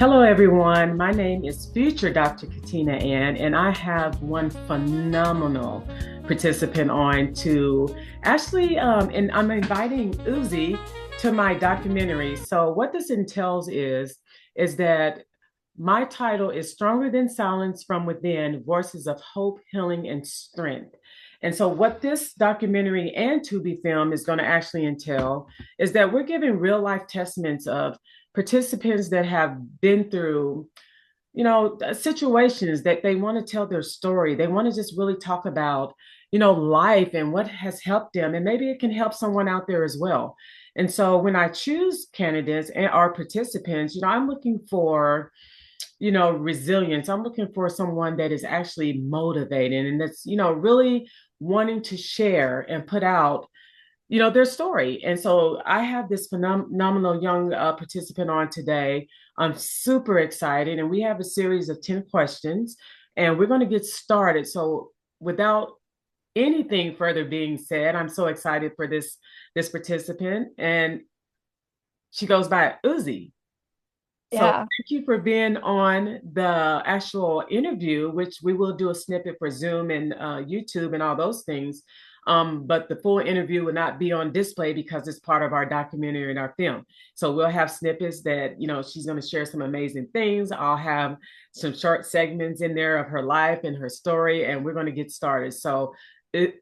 Hello, everyone. My name is future Dr. Katina Ann, and I have one phenomenal participant on to and I'm inviting Uzi to my documentary. So, what this entails is that my title is Stronger Than Silence from Within Voices of Hope, Healing, and Strength. And so, what this documentary and to be film is going to actually entail is that we're giving real life testaments of participants that have been through situations that they want to tell their story. They want to just really talk about life and what has helped them, and maybe it can help someone out there as well. And so when I choose candidates and our participants, I'm looking for resilience. I'm looking for someone that is actually motivated and that's really wanting to share and put out their story. And so I have this phenomenal young participant on today. I'm super excited, and we have a series of 10 questions, and we're going to get started. So without anything further being said, I'm so excited for this participant, and she goes by Uzi. So Yeah. thank you for being on the actual interview, which we will do a snippet for Zoom and YouTube and all those things. But the full interview will not be on display because it's part of our documentary and our film. So we'll have snippets that, she's going to share some amazing things. I'll have some short segments in there of her life and her story, and we're going to get started. So,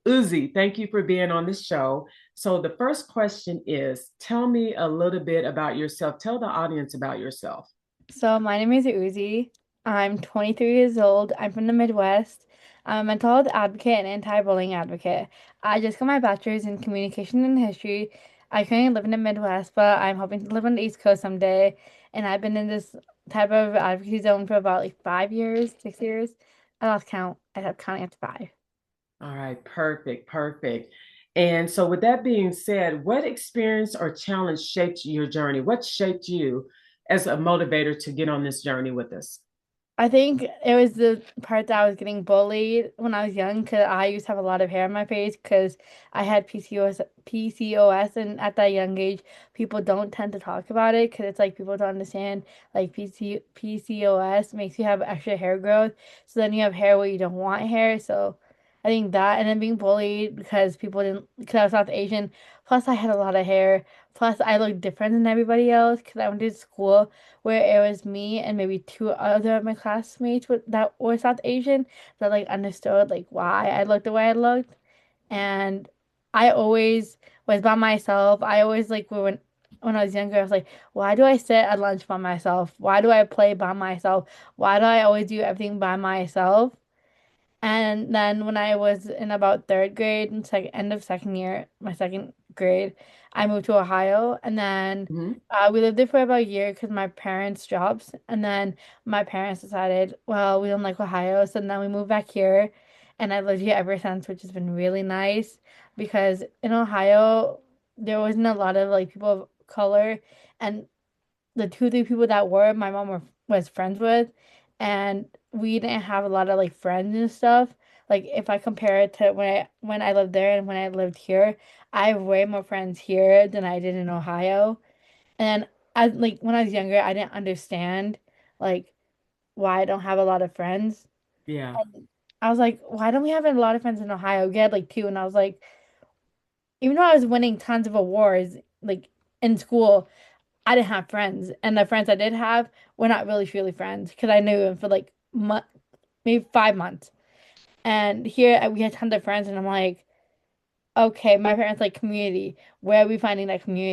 Uzi, thank you for being on the show. So the first question is, tell me a little bit about yourself. Tell the audience about yourself. So my name is Uzi. I'm 23 years old. I'm from the Midwest. I'm a mental health advocate and anti-bullying advocate. I just got my bachelor's in communication and history. I currently live in the Midwest, but I'm hoping to live on the East Coast someday. And I've been in this type of advocacy zone for about like 5 years, 6 years. I lost count. I have counting up to five. All right, perfect, perfect. And so with that being said, what experience or challenge shaped your journey? What shaped you as a motivator to get on this journey with us? I think it was the part that I was getting bullied when I was young because I used to have a lot of hair on my face because I had PCOS, and at that young age, people don't tend to talk about it because it's like people don't understand like PCOS makes you have extra hair growth, so then you have hair where you don't want hair. So I think that, and then being bullied because people didn't because I was South Asian. Plus, I had a lot of hair. Plus, I looked different than everybody else because I went to school where it was me and maybe two other of my classmates that were South Asian that like understood like why I looked the way I looked. And I always was by myself. I always like when I was younger, I was like, why do I sit at lunch by myself? Why do I play by myself? Why do I always do everything by myself? And then when I was in about third grade and end of second year, my second grade, I moved to Ohio. And then Mhm. we lived there for about a year because my parents' jobs. And then my parents decided, well, we don't like Ohio. So then we moved back here. And I lived here ever since, which has been really nice because in Ohio, there wasn't a lot of like people of color. And the two, three people that were, my mom was friends with, and we didn't have a lot of like friends and stuff. Like if I compare it to when I lived there and when I lived here, I have way more friends here than I did in Ohio. And as like when I was younger, I didn't understand like why I don't have a lot of friends. Yeah. And I was like, why don't we have a lot of friends in Ohio? We had like two, and I was like, even though I was winning tons of awards like in school, I didn't have friends, and the friends I did have were not really friends because I knew them for like maybe 5 months. And here we had tons of friends, and I'm like, okay, my parents like community. Where are we finding that community?